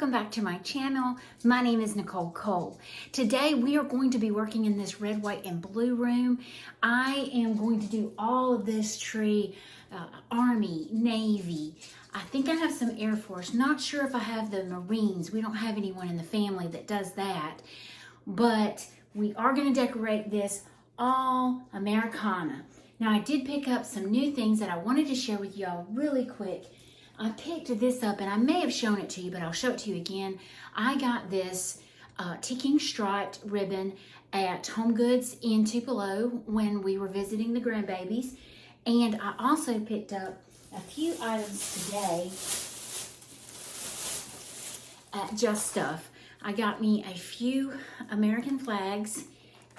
welcome back to my channel. My name is Nicole Cole. Today we are going to be working in this red, white, and blue room. I am going to do all of this tree, Army, Navy. I think I have some Air Force. Not sure if I have the Marines. We don't have anyone in the family that does that. But we are going to decorate this all Americana. Now I did pick up some new things that I wanted to share with y'all really quick. I picked this up and I may have shown it to you, but I'll show it to you again. I got this ticking striped ribbon at Home Goods in Tupelo when we were visiting the grandbabies. And I also picked up a few items today at Just Stuff. I got me a few American flags,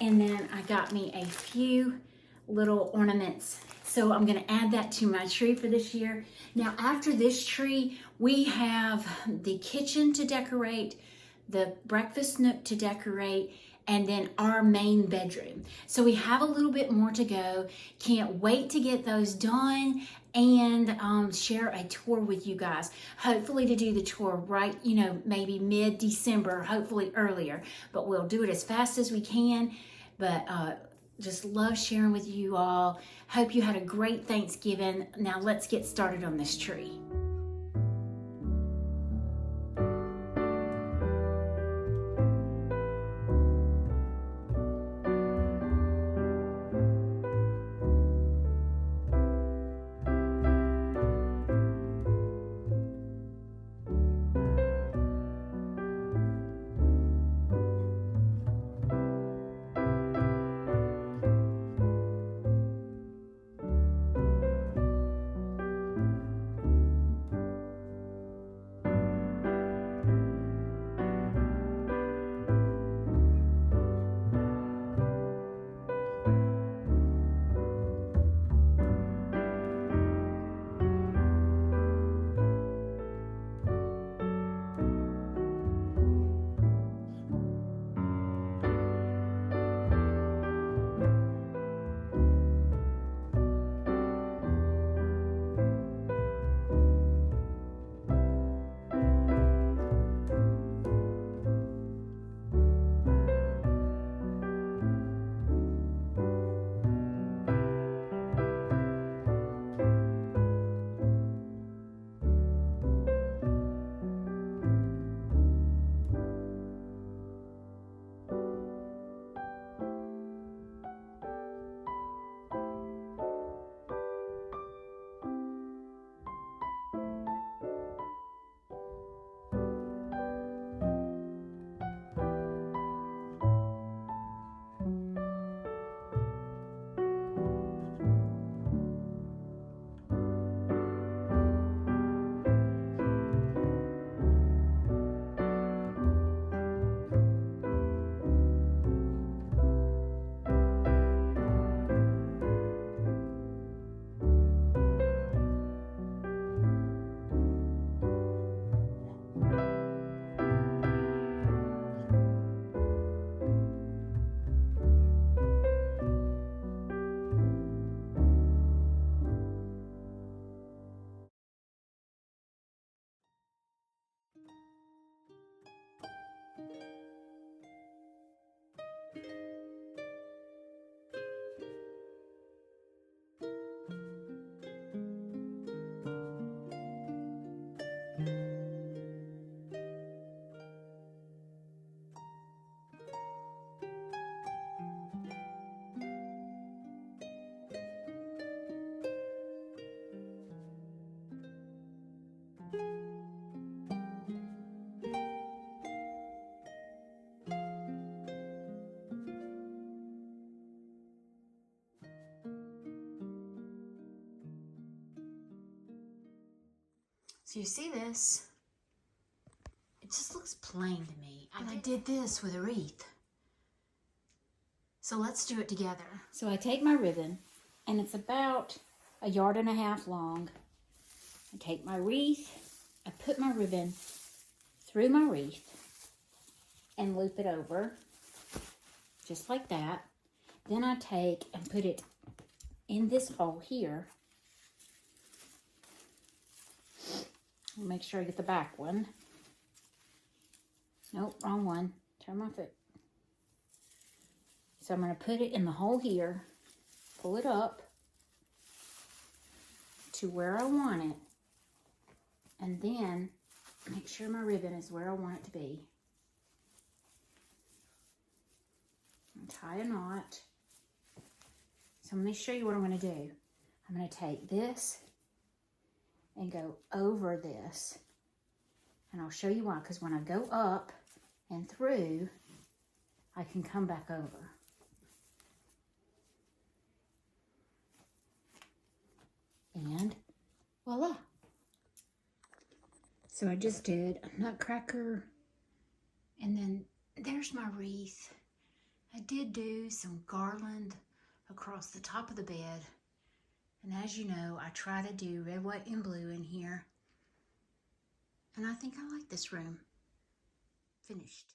and then I got me a few little ornaments. So I'm gonna add that to my tree for this year. Now after this tree, we have the kitchen to decorate, the breakfast nook to decorate, and then our main bedroom. So we have a little bit more to go. Can't wait to get those done and share a tour with you guys. Hopefully to do the tour right, maybe mid-December, hopefully earlier, but we'll do it as fast as we can. But just love sharing with you all. Hope you had a great Thanksgiving. Now let's get started on this tree. So you see this, it just looks plain to me. And I did this with a wreath. So let's do it together. So I take my ribbon, and it's about 1.5 yards long. I take my wreath, I put my ribbon through my wreath and loop it over, just like that. Then I take and put it in this hole here. Make sure I get the back one. Nope, wrong one. Turn my foot. So I'm going to put it in the hole here, pull it up to where I want it, and then make sure my ribbon is where I want it to be. And tie a knot. So let me show you what I'm going to do. I'm going to take this and go over this. And I'll show you why, because when I go up and through, I can come back over. And voila. So I just did a nutcracker, and then there's my wreath. I did do some garland across the top of the bed. And as you know, I try to do red, white, and blue in here. And I think I like this room. Finished.